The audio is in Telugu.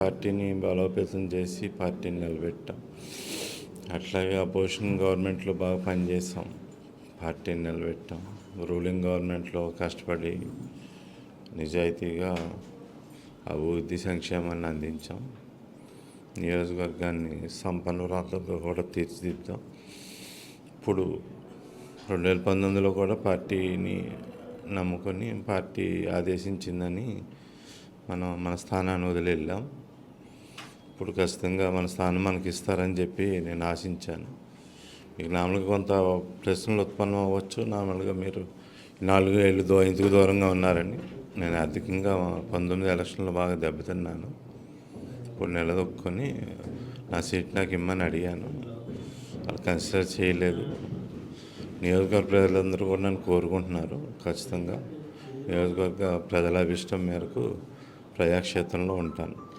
పార్టీని బలోపేతం చేసి పార్టీని నిలబెట్టాం. అట్లాగే అపోజిషన్ గవర్నమెంట్లో బాగా పనిచేసాం, పార్టీని నిలబెట్టాం. రూలింగ్ గవర్నమెంట్లో కష్టపడి నిజాయితీగా అభివృద్ధి సంక్షేమాన్ని అందించాం. నియోజకవర్గాన్ని సంపన్నురాలతో కూడా తీర్చిదిద్దాం. ఇప్పుడు 2019లో కూడా పార్టీని నమ్ముకొని పార్టీ ఆదేశించిందని మన స్థానాన్ని వదిలి వెళ్ళాం. ఇప్పుడు ఖచ్చితంగా మన స్థానం మనకి ఇస్తారని చెప్పి నేను ఆశించాను. మీకు నార్మల్గా కొంత ప్రశ్నలు ఉత్పన్నం అవ్వచ్చు. నార్మల్గా మీరు 4 ఏళ్ళు ఎందుకు దూరంగా ఉన్నారని. నేను ఆర్థికంగా 19 ఎలక్షన్లో బాగా దెబ్బతిన్నాను. ఇప్పుడు నిలదొక్కుని నా సీట్ నాకు ఇమ్మని అడిగాను, వాళ్ళు కన్సిడర్ చేయలేదు. నియోజకవర్గ ప్రజలందరూ కూడా నన్ను కోరుకుంటున్నారు. ఖచ్చితంగా నియోజకవర్గ ప్రజల అభిష్టం మేరకు ప్రజాక్షేత్రంలో ఉంటాను.